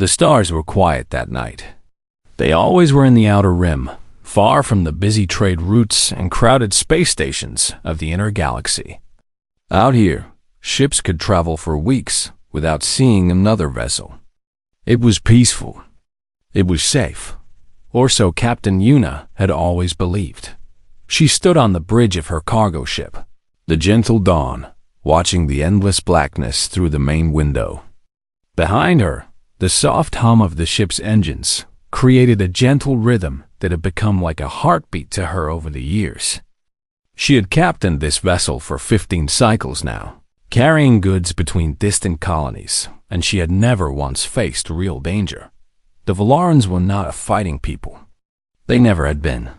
The stars were quiet that night. They always were in the outer rim, far from the busy trade routes and crowded space stations of the inner galaxy. Out here, ships could travel for weeks without seeing another vessel. It was peaceful. It was safe. Or so Captain Yuna had always believed. She stood on the bridge of her cargo ship, the gentle dawn, watching the endless blackness through the main window. Behind her, the soft hum of the ship's engines created a gentle rhythm that had become like a heartbeat to her over the years. She had captained this vessel for 15 cycles now, carrying goods between distant colonies, and she had never once faced real danger. The Vallarans were not a fighting people. They never had been.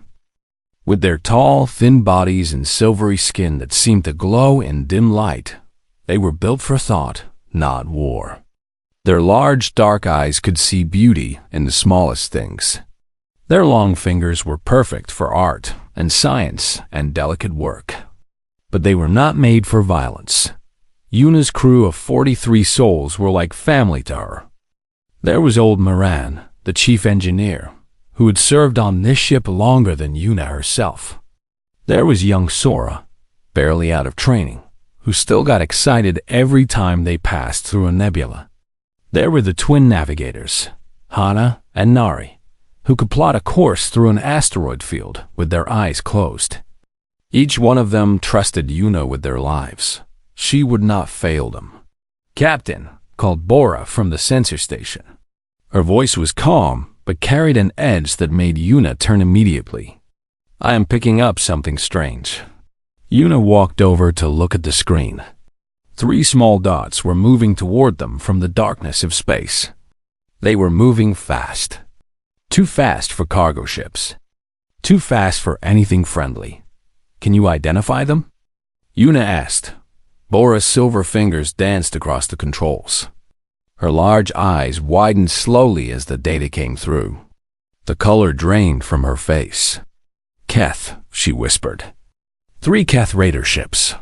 With their tall, thin bodies and silvery skin that seemed to glow in dim light, they were built for thought, not war. Their large, dark eyes could see beauty in the smallest things. Their long fingers were perfect for art and science and delicate work. But they were not made for violence. Yuna's crew of 43 souls were like family to her. There was old Moran, the chief engineer, who had served on this ship longer than Yuna herself. There was young Sora, barely out of training, who still got excited every time they passed through a nebula. There were the twin navigators, Hana and Nari, who could plot a course through an asteroid field with their eyes closed. Each one of them trusted Yuna with their lives. She would not fail them. Captain called Bora from the sensor station. Her voice was calm, but carried an edge that made Yuna turn immediately. "I am picking up something strange." Yuna walked over to look at the screen. 3 small dots were moving toward them from the darkness of space. They were moving fast. Too fast for cargo ships. Too fast for anything friendly. "Can you identify them?" Yuna asked. Bora's silver fingers danced across the controls. Her large eyes widened slowly as the data came through. The color drained from her face. "Keth," she whispered. 3 Keth Raider ships.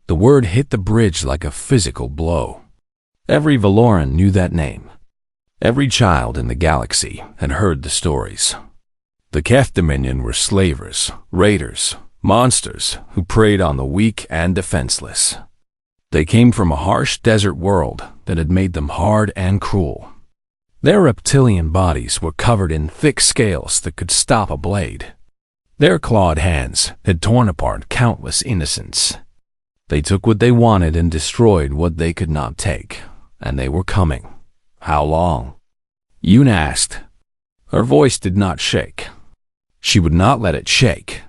The word hit the bridge like a physical blow. Every Valoran knew that name. Every child in the galaxy had heard the stories. The Keth Dominion were slavers, raiders, monsters who preyed on the weak and defenseless. They came from a harsh desert world that had made them hard and cruel. Their reptilian bodies were covered in thick scales that could stop a blade. Their clawed hands had torn apart countless innocents. They took what they wanted and destroyed what they could not take, and they were coming. How long? Yuna asked. Her voice did not shake. She would not let it shake.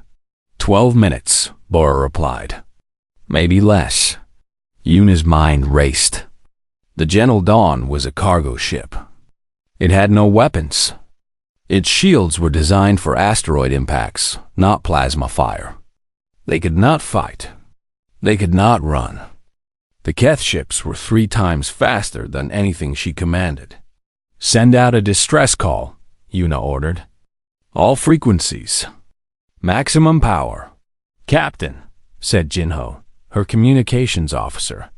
12 minutes, Bora replied. Maybe less. Yuna's mind raced. The Gentle Dawn was a cargo ship. It had no weapons. Its shields were designed for asteroid impacts, not plasma fire. They could not fight. They could not run. The Keth ships were 3 times faster than anything she commanded. Send out a distress call, Yuna ordered. All frequencies. Maximum power. Captain, said Jinho, her communications officer.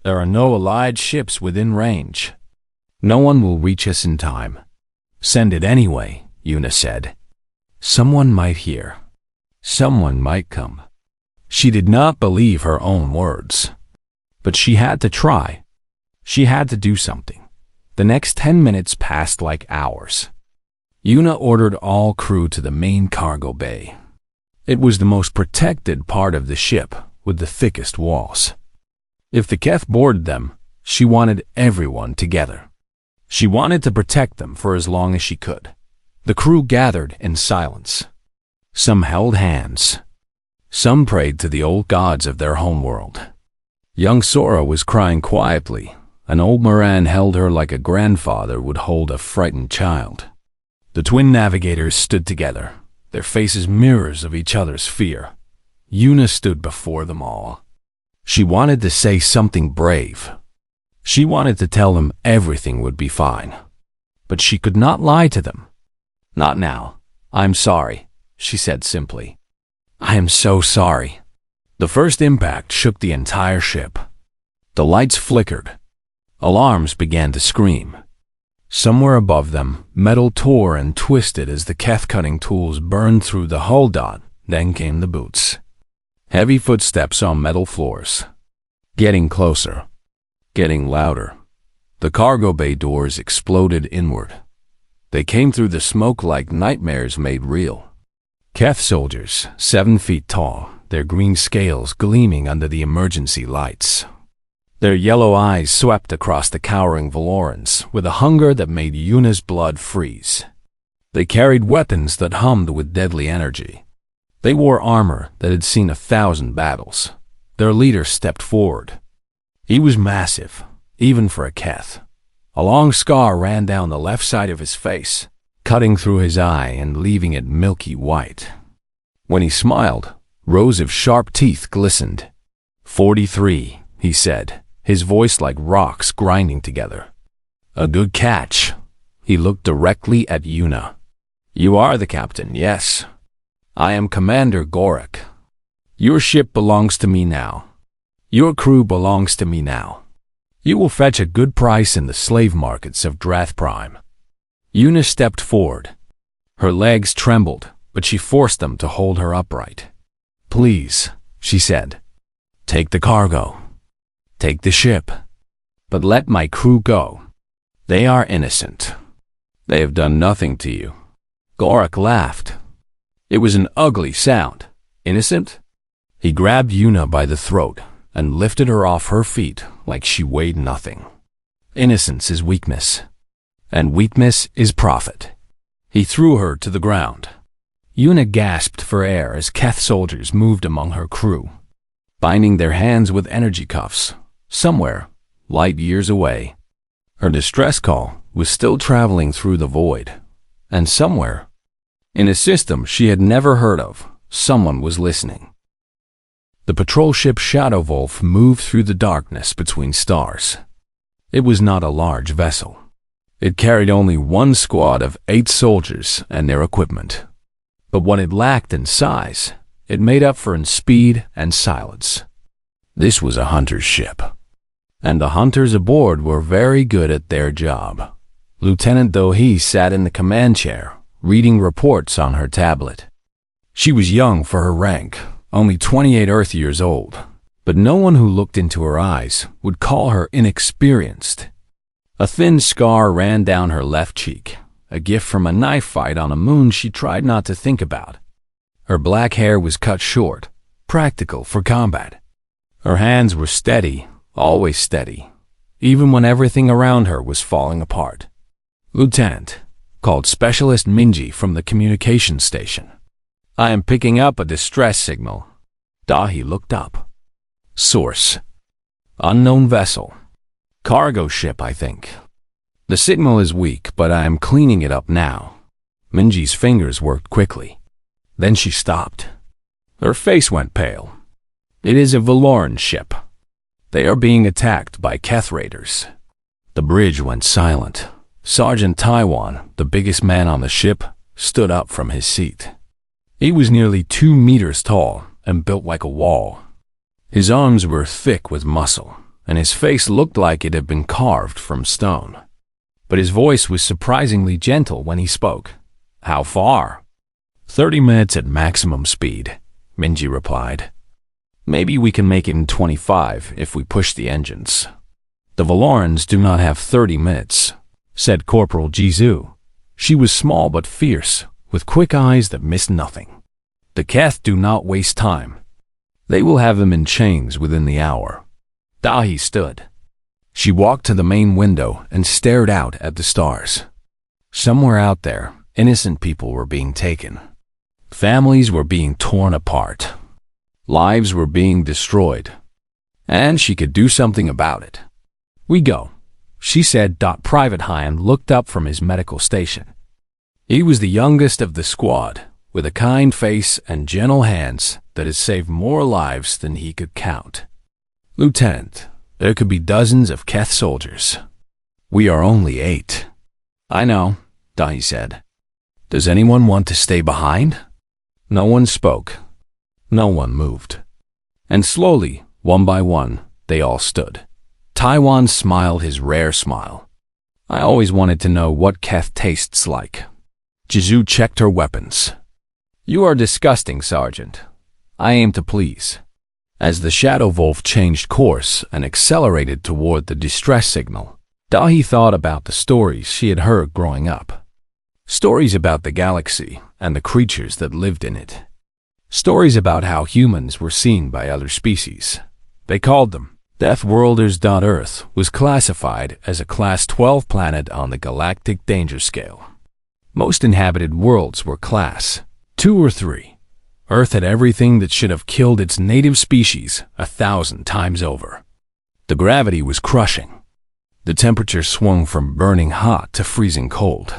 There are no allied ships within range. No one will reach us in time. Send it anyway, Yuna said. Someone might hear. Someone might come. She did not believe her own words. But she had to try. She had to do something. The next 10 minutes passed like hours. Yuna ordered all crew to the main cargo bay. It was the most protected part of the ship, with the thickest walls. If the Keth boarded them, she wanted everyone together. She wanted to protect them for as long as she could. The crew gathered in silence. Some held hands. Some prayed to the old gods of their homeworld. Young Sora was crying quietly, and old Moran held her like a grandfather would hold a frightened child. The twin navigators stood together, their faces mirrors of each other's fear. Yuna stood before them all. She wanted to say something brave. She wanted to tell them everything would be fine. But she could not lie to them. Not now. I'm sorry, she said simply. I am so sorry. The first impact shook the entire ship. The lights flickered. Alarms began to scream. Somewhere above them, metal tore and twisted as the keth-cutting tools burned through the hull. Then came the boots. Heavy footsteps on metal floors. Getting closer. Getting louder. The cargo bay doors exploded inward. They came through the smoke like nightmares made real. Keth soldiers, 7 feet tall, their green scales gleaming under the emergency lights. Their yellow eyes swept across the cowering Valorans with a hunger that made Yuna's blood freeze. They carried weapons that hummed with deadly energy. They wore armor that had seen 1,000 battles. Their leader stepped forward. He was massive, even for a Keth. A long scar ran down the left side of his face, cutting through his eye and leaving it milky white. When he smiled, rows of sharp teeth glistened. 43, he said, his voice like rocks grinding together. A good catch. He looked directly at Yuna. You are the captain, yes. I am Commander Gorak. Your ship belongs to me now. Your crew belongs to me now. You will fetch a good price in the slave markets of Drath Prime. Yuna stepped forward. Her legs trembled, but she forced them to hold her upright. Please, she said. Take the cargo. Take the ship. But let my crew go. They are innocent. They have done nothing to you. Gorak laughed. It was an ugly sound. Innocent? He grabbed Yuna by the throat and lifted her off her feet like she weighed nothing. Innocence is weakness, and weakness is profit. He threw her to the ground. Yuna gasped for air as Keth soldiers moved among her crew, binding their hands with energy cuffs, somewhere, light years away. Her distress call was still traveling through the void, and somewhere, in a system she had never heard of, someone was listening. The patrol ship Shadow Wolf moved through the darkness between stars. It was not a large vessel. It carried only 1 squad of 8 soldiers and their equipment. But what it lacked in size, it made up for in speed and silence. This was a hunter's ship, and the hunters aboard were very good at their job. Lieutenant Dohe sat in the command chair, reading reports on her tablet. She was young for her rank, only 28 Earth years old, but no one who looked into her eyes would call her inexperienced. A thin scar ran down her left cheek, a gift from a knife fight on a moon she tried not to think about. Her black hair was cut short, practical for combat. Her hands were steady, always steady, even when everything around her was falling apart. Lieutenant, called Specialist Minji from the communication station. I am picking up a distress signal. Dahi looked up. Source. Unknown vessel. Cargo ship, I think. The signal is weak, but I am cleaning it up now. Minji's fingers worked quickly. Then she stopped. Her face went pale. It is a Valoran ship. They are being attacked by Keth raiders. The bridge went silent. Sergeant Taiwan, the biggest man on the ship, stood up from his seat. He was nearly 2 meters tall and built like a wall. His arms were thick with muscle, and his face looked like it had been carved from stone. But his voice was surprisingly gentle when he spoke. How far? 30 minutes at maximum speed, Minji replied. Maybe we can make it in 25 if we push the engines. The Valorans do not have 30 minutes, said Corporal Jizu. She was small but fierce, with quick eyes that missed nothing. The Keth do not waste time. They will have them in chains within the hour. Dahi stood. She walked to the main window and stared out at the stars. Somewhere out there, innocent people were being taken. Families were being torn apart. Lives were being destroyed. And she could do something about it. We go, she said. Private Hyan looked up from his medical station. He was the youngest of the squad, with a kind face and gentle hands that had saved more lives than he could count. Lieutenant, there could be dozens of Keth soldiers. We are only 8. I know, Dahi said. Does anyone want to stay behind? No one spoke. No one moved. And slowly, one by one, they all stood. Taiwan smiled his rare smile. I always wanted to know what Keth tastes like. Jizu checked her weapons. You are disgusting, Sergeant. I aim to please. As the Shadow Wolf changed course and accelerated toward the distress signal, Dahi thought about the stories she had heard growing up. Stories about the galaxy and the creatures that lived in it. Stories about how humans were seen by other species. They called them Deathworlders. Earth was classified as a Class 12 planet on the Galactic Danger Scale. Most inhabited worlds were Class 2 or 3. Earth had everything that should have killed its native species 1,000 times over. The gravity was crushing. The temperature swung from burning hot to freezing cold.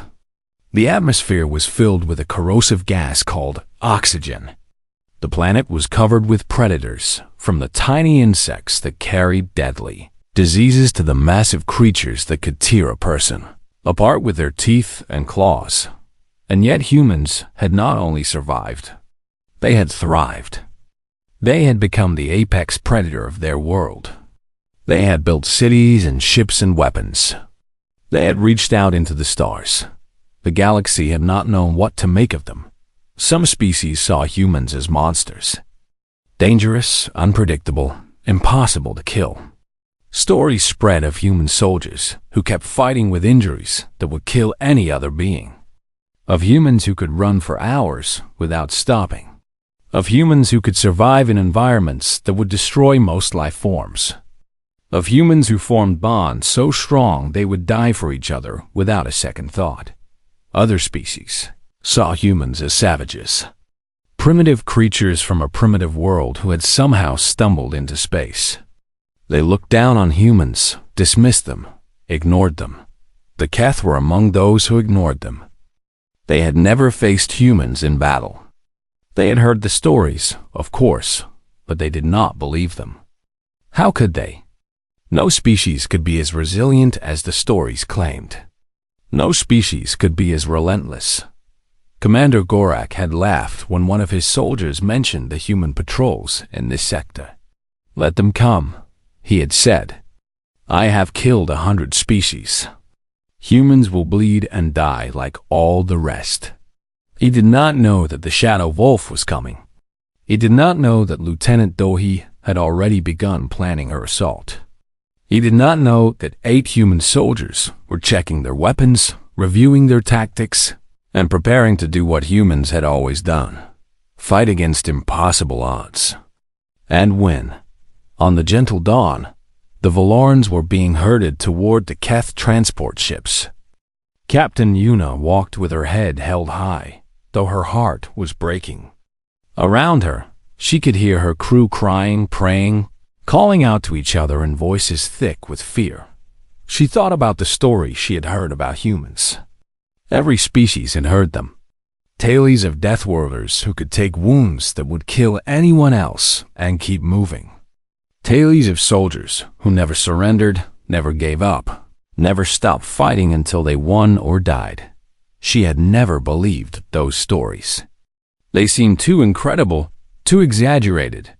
The atmosphere was filled with a corrosive gas called oxygen. The planet was covered with predators, from the tiny insects that carried deadly diseases to the massive creatures that could tear a person apart with their teeth and claws. And yet humans had not only survived, they had thrived. They had become the apex predator of their world. They had built cities and ships and weapons. They had reached out into the stars. The galaxy had not known what to make of them. Some species saw humans as monsters. Dangerous, unpredictable, impossible to kill. Stories spread of human soldiers who kept fighting with injuries that would kill any other being. Of humans who could run for hours without stopping. Of humans who could survive in environments that would destroy most life forms. Of humans who formed bonds so strong they would die for each other without a second thought. Other species saw humans as savages. Primitive creatures from a primitive world who had somehow stumbled into space. They looked down on humans, dismissed them, ignored them. The Keth were among those who ignored them. They had never faced humans in battle. They had heard the stories, of course, but they did not believe them. How could they? No species could be as resilient as the stories claimed. No species could be as relentless. Commander Gorak had laughed when one of his soldiers mentioned the human patrols in this sector. Let them come, he had said. I have killed 100 species. Humans will bleed and die like all the rest. He did not know that the Shadow Wolf was coming. He did not know that Lieutenant Dohi had already begun planning her assault. He did not know that 8 human soldiers were checking their weapons, reviewing their tactics, and preparing to do what humans had always done, fight against impossible odds. And when, on the gentle dawn, the Valorans were being herded toward the Keth transport ships. Captain Yuna walked with her head held high, though her heart was breaking. Around her, she could hear her crew crying, praying, calling out to each other in voices thick with fear. She thought about the story she had heard about humans. Every species had heard them. Tales of deathworlders who could take wounds that would kill anyone else and keep moving. Tales of soldiers who never surrendered, never gave up, never stopped fighting until they won or died. She had never believed those stories. They seemed too incredible, too exaggerated,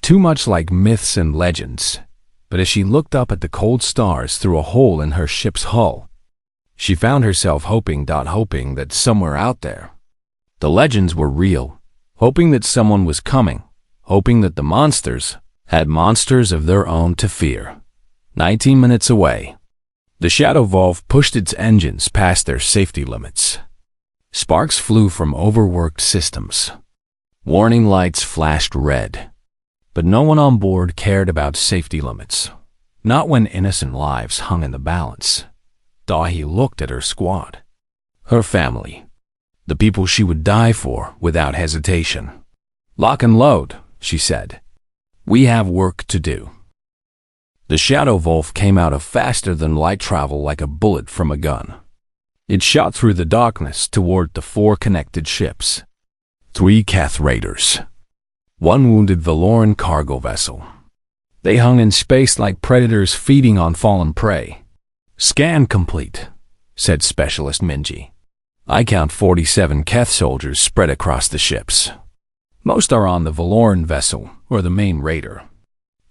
too much like myths and legends. But as she looked up at the cold stars through a hole in her ship's hull, she found herself hoping that somewhere out there, the legends were real, hoping that someone was coming, hoping that the monsters had monsters of their own to fear. 19 minutes away, the Shadow Wolf pushed its engines past their safety limits. Sparks flew from overworked systems. Warning lights flashed red. But no one on board cared about safety limits, not when innocent lives hung in the balance. Dahi looked at her squad, her family, the people she would die for without hesitation. Lock and load, she said. We have work to do. The Shadow Wolf came out of faster-than-light travel like a bullet from a gun. It shot through the darkness toward the 4 connected ships. 3 Keth raiders. 1 wounded Valoran cargo vessel. They hung in space like predators feeding on fallen prey. Scan complete, said Specialist Minji. I count 47 Keth soldiers spread across the ships. Most are on the Valoran vessel or the main raider.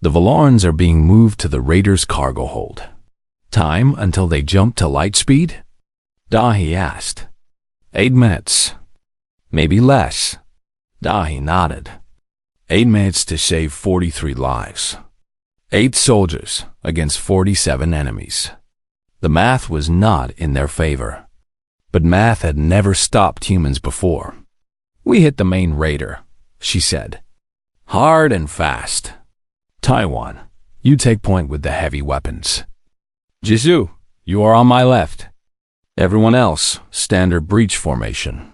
The Valorans are being moved to the raider's cargo hold. Time until they jumped to light speed? Dahi asked. 8 minutes. Maybe less. Dahi nodded. 8 minutes to save 43 lives. 8 soldiers against 47 enemies. The math was not in their favor. But math had never stopped humans before. We hit the main raider, she said. Hard and fast. Taiwan, you take point with the heavy weapons. Jisoo, you are on my left. Everyone else, standard breach formation.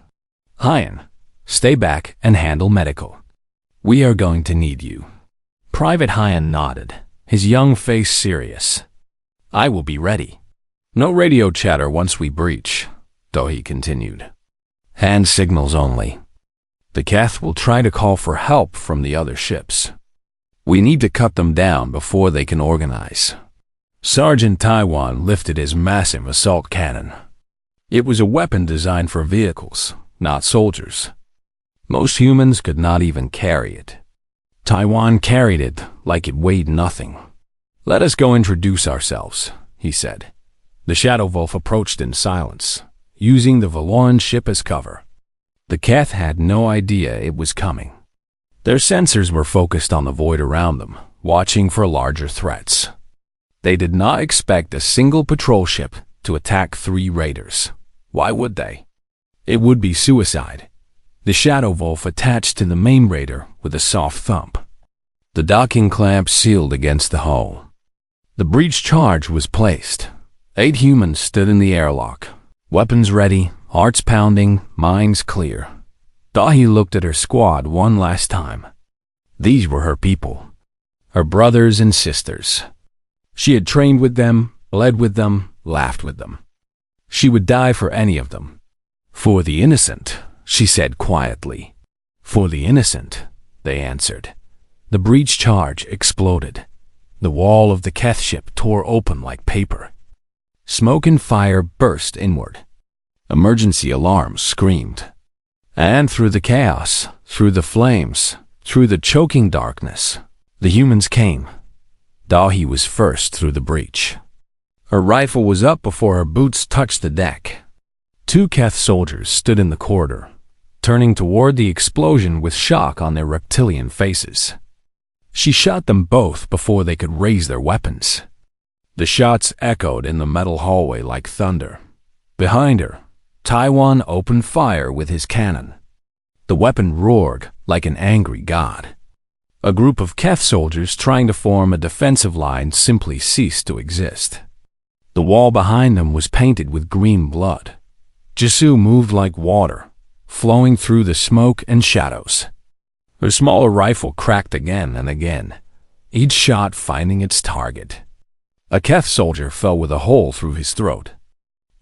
Hyan, stay back and handle medical. We are going to need you. Private Hyan nodded, his young face serious. I will be ready. No radio chatter once we breach, Dohi continued. Hand signals only. The Keth will try to call for help from the other ships. We need to cut them down before they can organize. Sergeant Taiwan lifted his massive assault cannon. It was a weapon designed for vehicles, not soldiers. Most humans could not even carry it. Taiwan carried it like it weighed nothing. Let us go introduce ourselves, he said. The Shadow Wolf approached in silence, using the Valoran ship as cover. The Keth had no idea it was coming. Their sensors were focused on the void around them, watching for larger threats. They did not expect a single patrol ship to attack 3 raiders. Why would they? It would be suicide. The Shadow Wolf attached to the main raider with a soft thump. The docking clamp sealed against the hull. The breach charge was placed. 8 humans stood in the airlock, weapons ready, hearts pounding, minds clear. Dahi looked at her squad one last time. These were her people, her brothers and sisters. She had trained with them, led with them, laughed with them. She would die for any of them. For the innocent, she said quietly. For the innocent, they answered. The breach charge exploded. The wall of the Keth ship tore open like paper. Smoke and fire burst inward. Emergency alarms screamed. And through the chaos, through the flames, through the choking darkness, the humans came. Dahi was first through the breach. Her rifle was up before her boots touched the deck. 2 Keth soldiers stood in the corridor, turning toward the explosion with shock on their reptilian faces. She shot them both before they could raise their weapons. The shots echoed in the metal hallway like thunder. Behind her, Taiwan opened fire with his cannon. The weapon roared like an angry god. A group of Keth soldiers trying to form a defensive line simply ceased to exist. The wall behind them was painted with green blood. Jisoo moved like water, flowing through the smoke and shadows. Her smaller rifle cracked again and again, each shot finding its target. A Keth soldier fell with a hole through his throat.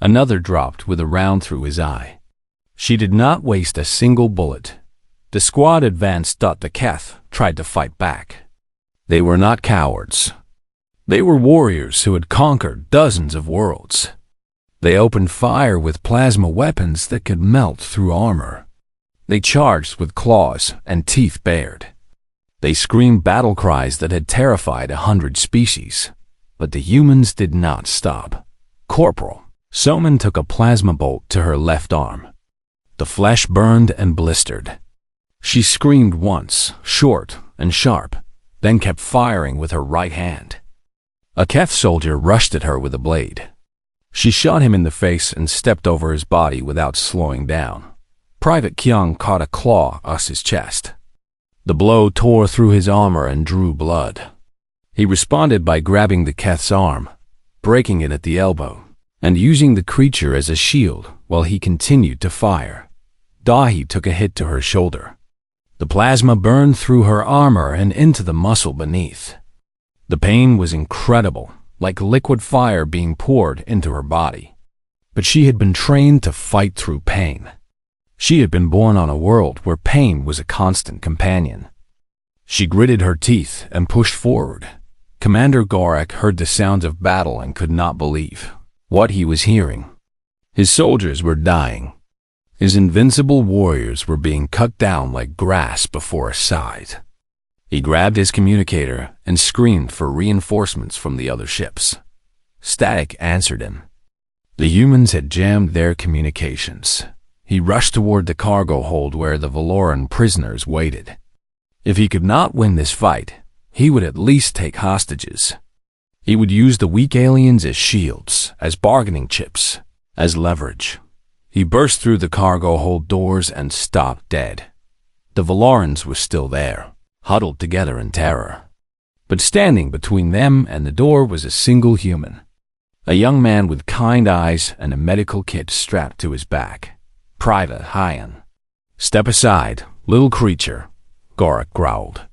Another dropped with a round through his eye. She did not waste a single bullet. The squad advanced. The Keth tried to fight back. They were not cowards. They were warriors who had conquered dozens of worlds. They opened fire with plasma weapons that could melt through armor. They charged with claws and teeth bared. They screamed battle cries that had terrified 100 species. But the humans did not stop. Corporal Soman took a plasma bolt to her left arm. The flesh burned and blistered. She screamed once, short and sharp, then kept firing with her right hand. A Keth soldier rushed at her with a blade. She shot him in the face and stepped over his body without slowing down. Private Kyung caught a claw across his chest. The blow tore through his armor and drew blood. He responded by grabbing the Keth's arm, breaking it at the elbow, and using the creature as a shield while he continued to fire. Dahi took a hit to her shoulder. The plasma burned through her armor and into the muscle beneath. The pain was incredible, like liquid fire being poured into her body. But she had been trained to fight through pain. She had been born on a world where pain was a constant companion. She gritted her teeth and pushed forward. Commander Gorak heard the sounds of battle and could not believe what he was hearing. His soldiers were dying. His invincible warriors were being cut down like grass before a scythe. He grabbed his communicator and screamed for reinforcements from the other ships. Static answered him. The humans had jammed their communications. He rushed toward the cargo hold where the Valoran prisoners waited. If he could not win this fight, he would at least take hostages. He would use the weak aliens as shields, as bargaining chips, as leverage. He burst through the cargo hold doors and stopped dead. The Valorans were still there, huddled together in terror. But standing between them and the door was a single human. A young man with kind eyes and a medical kit strapped to his back. Private Hyan. "Step aside, little creature," Gorak growled.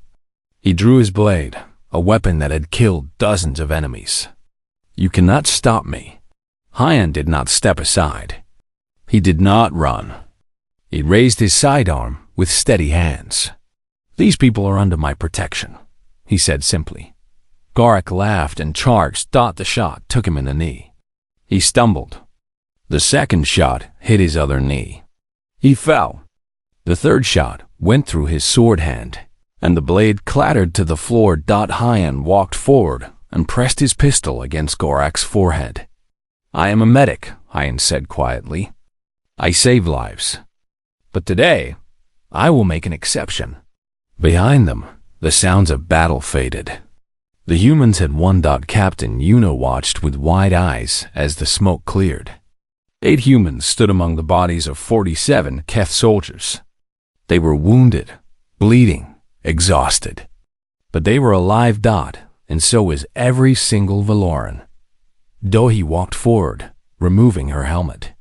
He drew his blade, a weapon that had killed dozens of enemies. "You cannot stop me." Hyan did not step aside. He did not run. He raised his sidearm with steady hands. "These people are under my protection," he said simply. Gorak laughed and charged. The shot took him in the knee. He stumbled. The second shot hit his other knee. He fell. The third shot went through his sword hand, and the blade clattered to the floor. Hyan walked forward and pressed his pistol against Gorak's forehead. "I am a medic," Hyan said quietly. "I save lives. But today, I will make an exception." Behind them, the sounds of battle faded. The humans had won. Captain Yuna watched with wide eyes as the smoke cleared. 8 humans stood among the bodies of 47 Keth soldiers. They were wounded, bleeding, exhausted. But they were alive. And so was every single Valoran. Dohi walked forward, removing her helmet.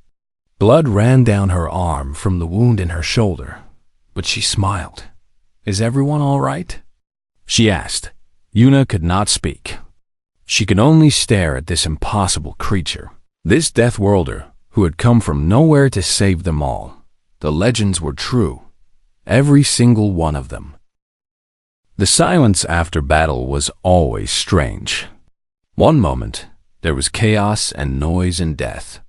Blood ran down her arm from the wound in her shoulder, but she smiled. "Is everyone all right?" she asked. Yuna could not speak. She could only stare at this impossible creature, this Death Worlder who had come from nowhere to save them all. The legends were true, every single one of them. The silence after battle was always strange. One moment, there was chaos and noise and death.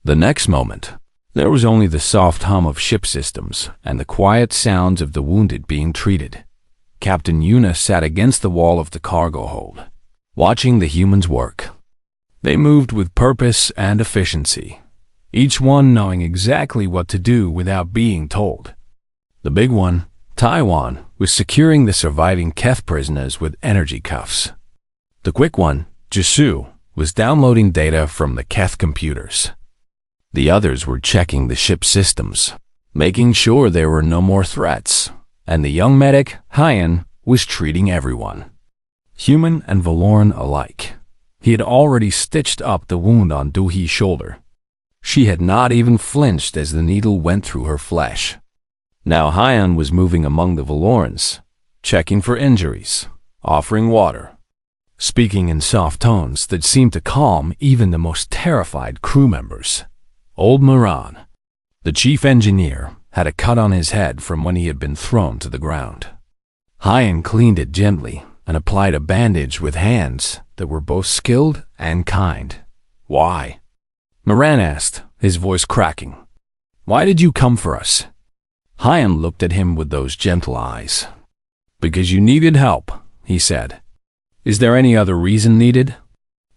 The next moment, there was only the soft hum of ship systems and the quiet sounds of the wounded being treated. Captain Yuna sat against the wall of the cargo hold, watching the humans work. They moved with purpose and efficiency, each one knowing exactly what to do without being told. The big one, Taiwan, was securing the surviving Keth prisoners with energy cuffs. The quick one, Jisu, was downloading data from the Keth computers. The others were checking the ship systems, making sure there were no more threats. And the young medic, Hyan, was treating everyone, human and Valoran alike. He had already stitched up the wound on Duhi's shoulder. She had not even flinched as the needle went through her flesh. Now Hyan was moving among the Valorans, checking for injuries, offering water, speaking in soft tones that seemed to calm even the most terrified crew members. Old Moran, the chief engineer, had a cut on his head from when he had been thrown to the ground. Hyan cleaned it gently and applied a bandage with hands that were both skilled and kind. "Why?" Moran asked, his voice cracking. "Why did you come for us?" Hyan looked at him with those gentle eyes. "Because you needed help," he said. "Is there any other reason needed?"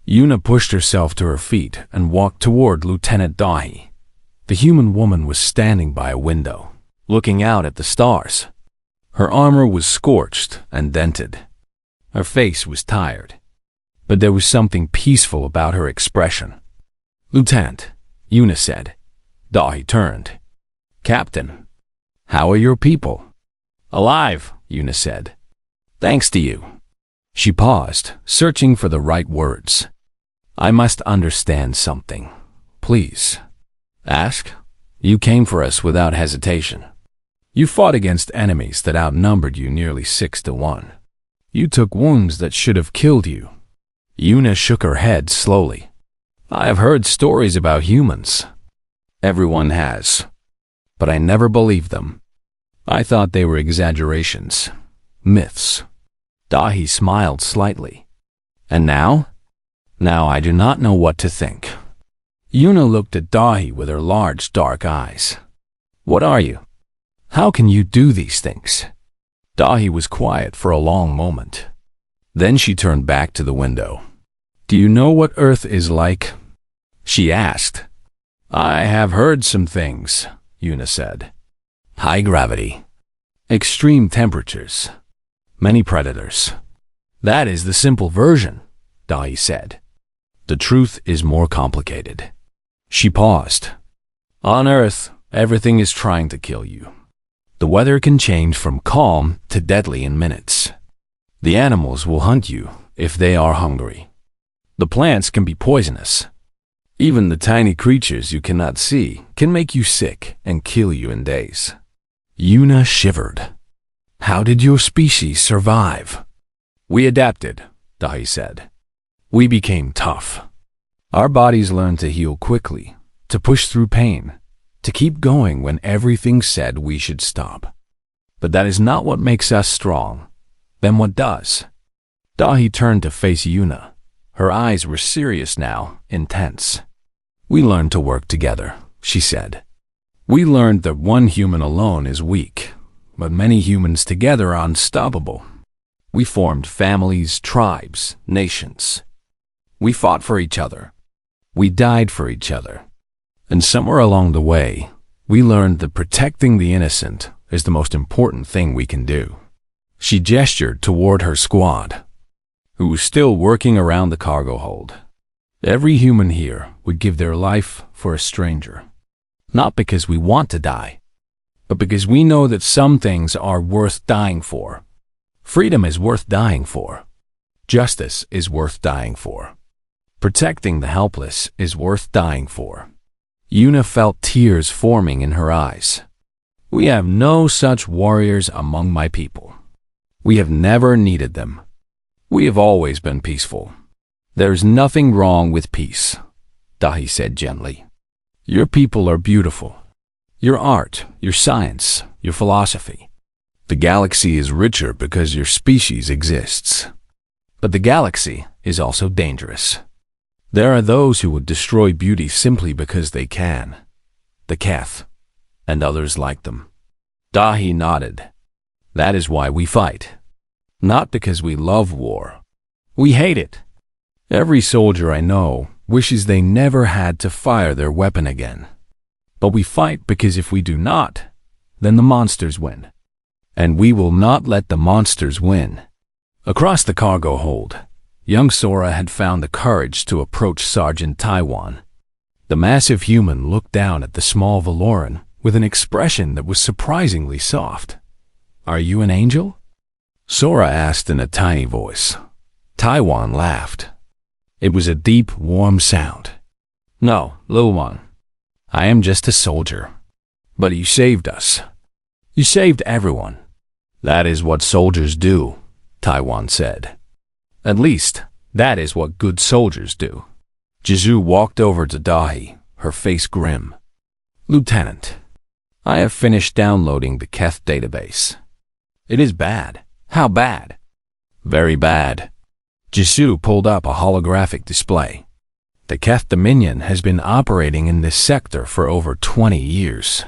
Yuna pushed herself to her feet and walked toward Lieutenant Dahi. The human woman was standing by a window, looking out at the stars. Her armor was scorched and dented. Her face was tired, but there was something peaceful about her expression. "Lieutenant," Yuna said. Dahi turned. "Captain, how are your people?" "Alive," Yuna said. "Thanks to you." She paused, searching for the right words. "I must understand something. Please." "Ask." "You came for us without hesitation. You fought against enemies that outnumbered you nearly 6-1. You took wounds that should have killed you." Yuna shook her head slowly. "I have heard stories about humans. Everyone has. But I never believed them. I thought they were exaggerations, myths." Dahi smiled slightly. "And now?" "Now I do not know what to think." Yuna looked at Dahi with her large, dark eyes. "What are you? How can you do these things?" Dahi was quiet for a long moment. Then she turned back to the window. Do you know what Earth is like? She asked. I have heard some things, Yuna said. High gravity, extreme temperatures, many predators. That is the simple version, Dahi said. The truth is more complicated. She paused. On Earth, everything is trying to kill you. The weather can change from calm to deadly in minutes. The animals will hunt you if they are hungry. The plants can be poisonous. Even the tiny creatures you cannot see can make you sick and kill you in days. Yuna shivered. How did your species survive? We adapted, Dahi said. We became tough. Our bodies learned to heal quickly, to push through pain, to keep going when everything said we should stop. But that is not what makes us strong. Then what does? Dahi turned to face Yuna. Her eyes were serious now, intense. We learned to work together, she said. We learned that one human alone is weak, but many humans together are unstoppable. We formed families, tribes, nations. We fought for each other. We died for each other. And somewhere along the way, we learned that protecting the innocent is the most important thing we can do. She gestured toward her squad, who was still working around the cargo hold. Every human here would give their life for a stranger. Not because we want to die, but because we know that some things are worth dying for. Freedom is worth dying for. Justice is worth dying for. Protecting the helpless is worth dying for. Yuna felt tears forming in her eyes. We have no such warriors among my people. We have never needed them. We have always been peaceful. There's nothing wrong with peace, Dahi said gently. Your people are beautiful. Your art, your science, your philosophy. The galaxy is richer because your species exists. But the galaxy is also dangerous. There are those who would destroy beauty simply because they can. The Keth, and others like them. Dahi nodded. That is why we fight. Not because we love war. We hate it. Every soldier I know wishes they never had to fire their weapon again. But we fight because if we do not, then the monsters win. And we will not let the monsters win. Across the cargo hold, young Sora had found the courage to approach Sergeant Taiwan. The massive human looked down at the small Valoran with an expression that was surprisingly soft. Are you an angel? Sora asked in a tiny voice. Taiwan laughed. It was a deep, warm sound. No, little one. I am just a soldier. But you saved us. You saved everyone. That is what soldiers do, Taiwan said. At least, that is what good soldiers do. Jizu walked over to Dahi, her face grim. Lieutenant, I have finished downloading the Keth database. It is bad. How bad? Very bad. Jisu pulled up a holographic display. The Keth Dominion has been operating in this sector for over 20 years.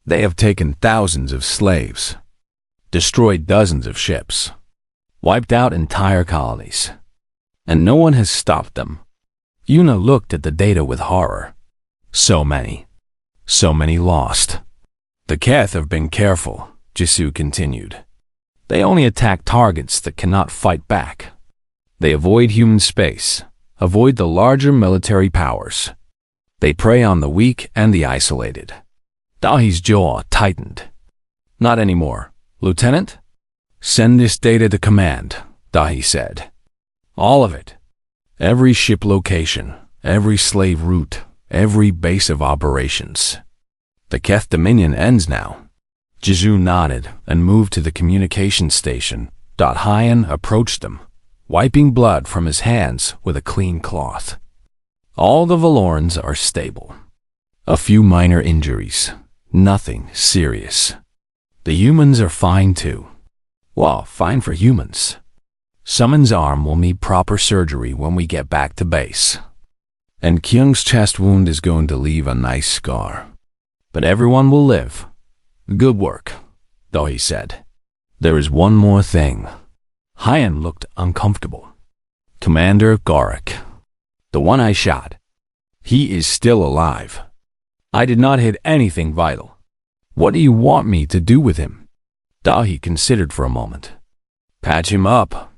They have taken thousands of slaves, destroyed dozens of ships, wiped out entire colonies, and no one has stopped them. Yuna looked at the data with horror. So many lost. The Keth have been careful, Jisu continued. They only attack targets that cannot fight back. They avoid human space, avoid the larger military powers. They prey on the weak and the isolated. Dahi's jaw tightened. Not anymore, Lieutenant. Send this data to command, Dahi said. All of it. Every ship location, every slave route, every base of operations. The Keth Dominion ends now. Jizu nodded and moved to the communication station. Hyan approached them, wiping blood from his hands with a clean cloth. All the Valorans are stable. A few minor injuries. Nothing serious. The humans are fine too. Well, fine for humans. Summon's arm will need proper surgery when we get back to base. And Kyung's chest wound is going to leave a nice scar. But everyone will live. Good work, though he said. There is one more thing. Hyan looked uncomfortable. Commander Garak, The one I shot. He is still alive. I did not hit anything vital. What do you want me to do with him? Dahi considered for a moment. Patch him up.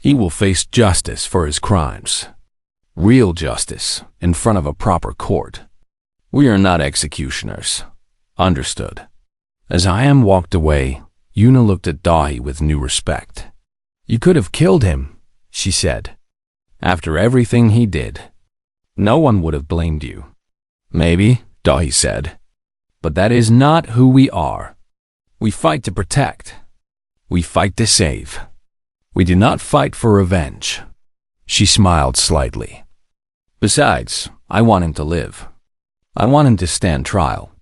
He will face justice for his crimes. Real justice, in front of a proper court. We are not executioners. Understood. As Hyam walked away, Yuna looked at Dahi with new respect. You could have killed him, she said. After everything he did, no one would have blamed you. Maybe, Dahi said. But that is not who we are. We fight to protect. We fight to save. We do not fight for revenge. She smiled slightly. Besides, I want him to live. I want him to stand trial.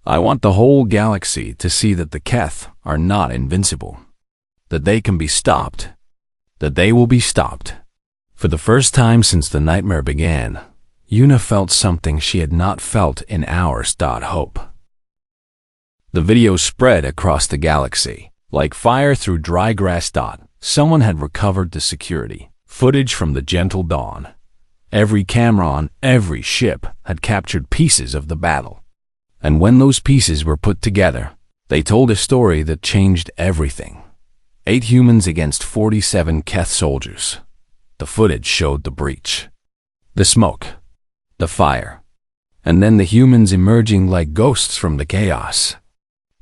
I want the whole galaxy to see that the Keth are not invincible. That they can be stopped. That they will be stopped. For the first time since the nightmare began, Yuna felt something she had not felt in hours. Hope. The video spread across the galaxy, like fire through dry grass. Someone had recovered the security footage from the gentle dawn. Every camera on every ship had captured pieces of the battle. And when those pieces were put together, they told a story that changed everything. 8 humans against 47 Keth soldiers. The footage showed the breach, the smoke, the fire, and then the humans emerging like ghosts from the chaos.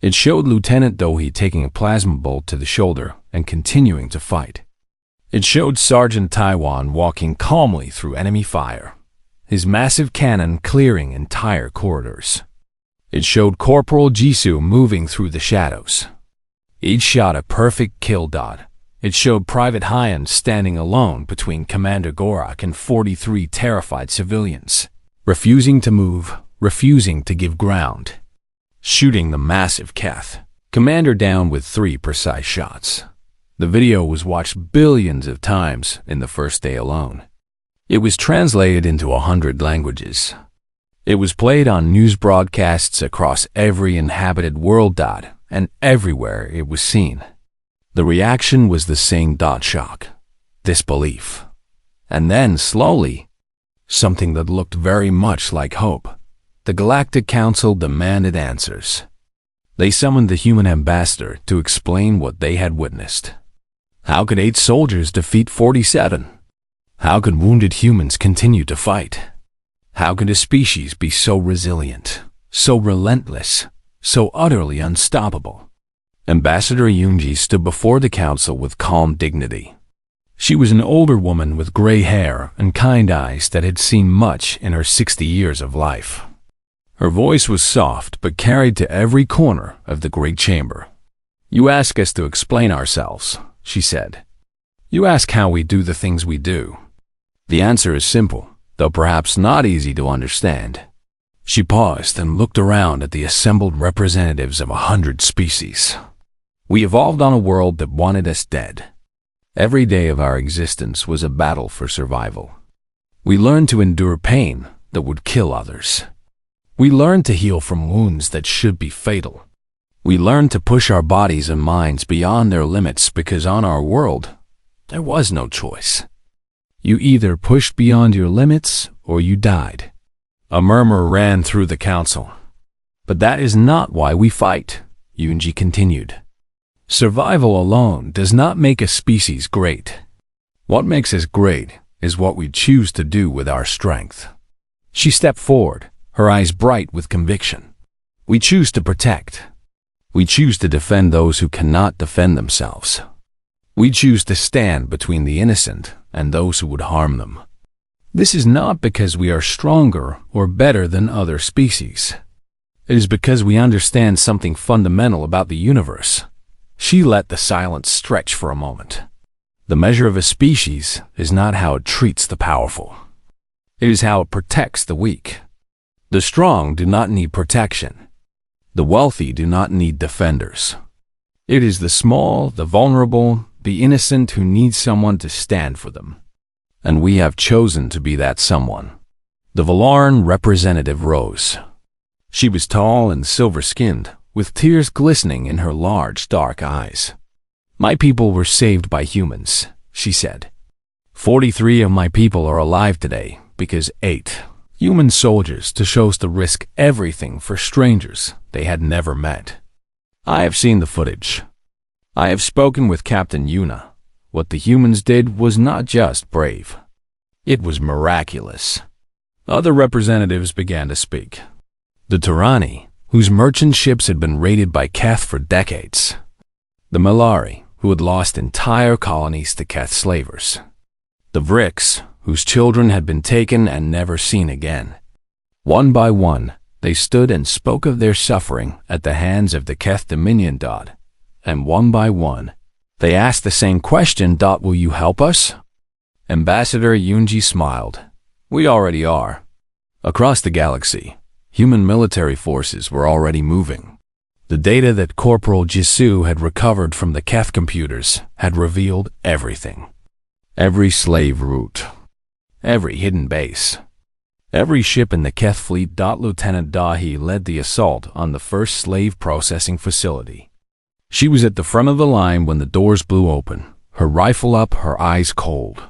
It showed Lieutenant Dohi taking a plasma bolt to the shoulder and continuing to fight. It showed Sergeant Taiwan walking calmly through enemy fire, his massive cannon clearing entire corridors. It showed Corporal Jisoo moving through the shadows. Each shot a perfect kill. It showed Private Hyan standing alone between Commander Gorak and 43 terrified civilians, refusing to move, refusing to give ground. Shooting the massive Keth. Commander down with 3 precise shots. The video was watched billions of times in the first day alone. It was translated into 100 languages. It was played on news broadcasts across every inhabited world. And everywhere it was seen. The reaction was the same. Shock, disbelief, and then slowly, something that looked very much like hope. The Galactic Council demanded answers. They summoned the human ambassador to explain what they had witnessed. How could 8 soldiers defeat 47? How could wounded humans continue to fight? How could a species be so resilient, so relentless, so utterly unstoppable? Ambassador Yoonji stood before the council with calm dignity. She was an older woman with gray hair and kind eyes that had seen much in her 60 years of life. Her voice was soft but carried to every corner of the great chamber. You ask us to explain ourselves, she said. You ask how we do the things we do. The answer is simple, though perhaps not easy to understand. She paused and looked around at the assembled representatives of 100 species. We evolved on a world that wanted us dead. Every day of our existence was a battle for survival. We learned to endure pain that would kill others. We learned to heal from wounds that should be fatal. We learned to push our bodies and minds beyond their limits because on our world, there was no choice. You either pushed beyond your limits or you died. A murmur ran through the council. But that is not why we fight, Yoonji continued. Survival alone does not make a species great. What makes us great is what we choose to do with our strength. She stepped forward, her eyes bright with conviction. We choose to protect. We choose to defend those who cannot defend themselves. We choose to stand between the innocent and those who would harm them. This is not because we are stronger or better than other species. It is because we understand something fundamental about the universe. She let the silence stretch for a moment. The measure of a species is not how it treats the powerful. It is how it protects the weak. The strong do not need protection. The wealthy do not need defenders. It is the small, the vulnerable, the innocent who need someone to stand for them. And we have chosen to be that someone. The Valaran representative rose. She was tall and silver-skinned, with tears glistening in her large, dark eyes. My people were saved by humans, she said. 43 of my people are alive today, because 8 human soldiers chose to risk everything for strangers they had never met. I have seen the footage. I have spoken with Captain Yuna. What the humans did was not just brave. It was miraculous. Other representatives began to speak. The Turani, whose merchant ships had been raided by Keth for decades. The Malari, who had lost entire colonies to Keth slavers. The Vrix, whose children had been taken and never seen again. One by one, they stood and spoke of their suffering at the hands of the Keth Dominion. And one by one, they asked the same question. Will you help us? Ambassador Yunji smiled. We already are. Across the galaxy, human military forces were already moving. The data that Corporal Jisoo had recovered from the Keth computers had revealed everything. Every slave route. Every hidden base. Every ship in the Keth fleet. Lieutenant Dahi led the assault on the first slave processing facility. She was at the front of the line when the doors blew open, her rifle up, her eyes cold.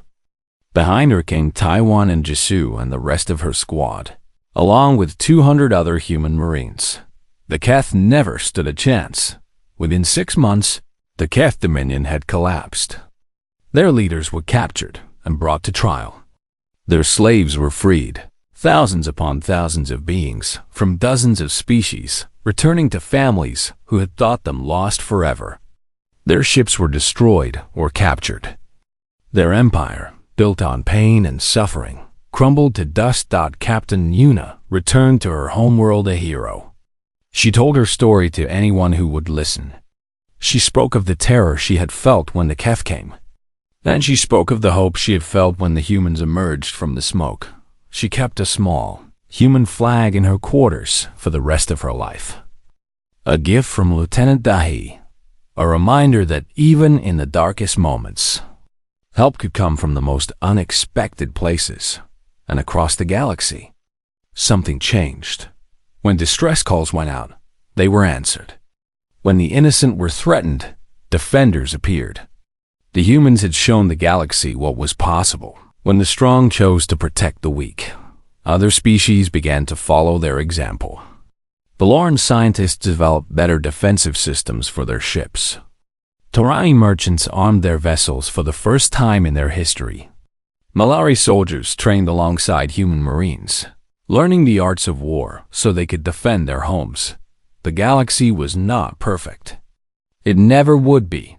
Behind her came Taiwan and Jisoo and the rest of her squad, along with 200 other human marines. The Keth never stood a chance. Within 6 months, the Keth Dominion had collapsed. Their leaders were captured and brought to trial. Their slaves were freed, thousands upon thousands of beings from dozens of species, returning to families who had thought them lost forever. Their ships were destroyed or captured. Their empire, built on pain and suffering, crumbled to dust. Captain Yuna returned to her homeworld a hero. She told her story to anyone who would listen. She spoke of the terror she had felt when the Keth came. Then she spoke of the hope she had felt when the humans emerged from the smoke. She kept a small, human flag in her quarters for the rest of her life. A gift from Lieutenant Dahi, a reminder that even in the darkest moments, help could come from the most unexpected places and across the galaxy. Something changed. When distress calls went out, they were answered. When the innocent were threatened, defenders appeared. The humans had shown the galaxy what was possible. When the strong chose to protect the weak, other species began to follow their example. Baloran scientists developed better defensive systems for their ships. Turani merchants armed their vessels for the first time in their history. Malari soldiers trained alongside human marines, learning the arts of war so they could defend their homes. The galaxy was not perfect. It never would be.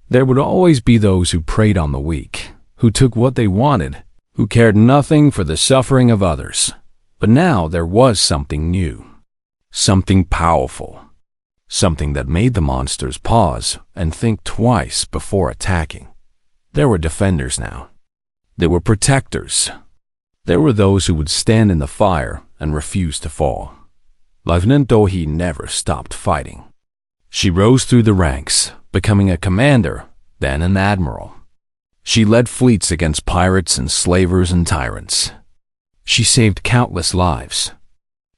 There would always be those who preyed on the weak, who took what they wanted, who cared nothing for the suffering of others. But now there was something new, something powerful, something that made the monsters pause and think twice before attacking. There were defenders now. There were protectors. There were those who would stand in the fire and refuse to fall. Lieutenant Dohi never stopped fighting. She rose through the ranks, becoming a commander, then an admiral. She led fleets against pirates and slavers and tyrants. She saved countless lives.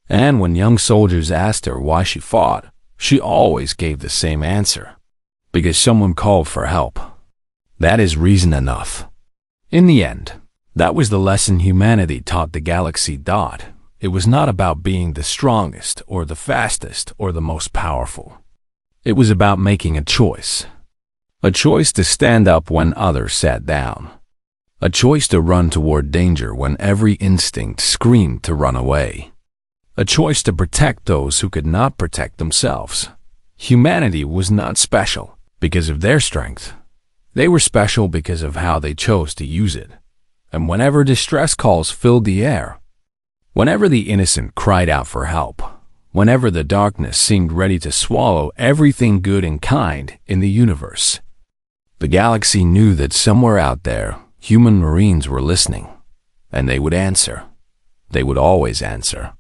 And when young soldiers asked her why she fought, she always gave the same answer. Because someone called for help. That is reason enough. In the end, that was the lesson humanity taught the galaxy. It was not about being the strongest or the fastest or the most powerful. It was about making a choice. A choice to stand up when others sat down. A choice to run toward danger when every instinct screamed to run away. A choice to protect those who could not protect themselves. Humanity was not special because of their strength. They were special because of how they chose to use it. And whenever distress calls filled the air, whenever the innocent cried out for help, whenever the darkness seemed ready to swallow everything good and kind in the universe, the galaxy knew that somewhere out there, human marines were listening, and they would answer. They would always answer.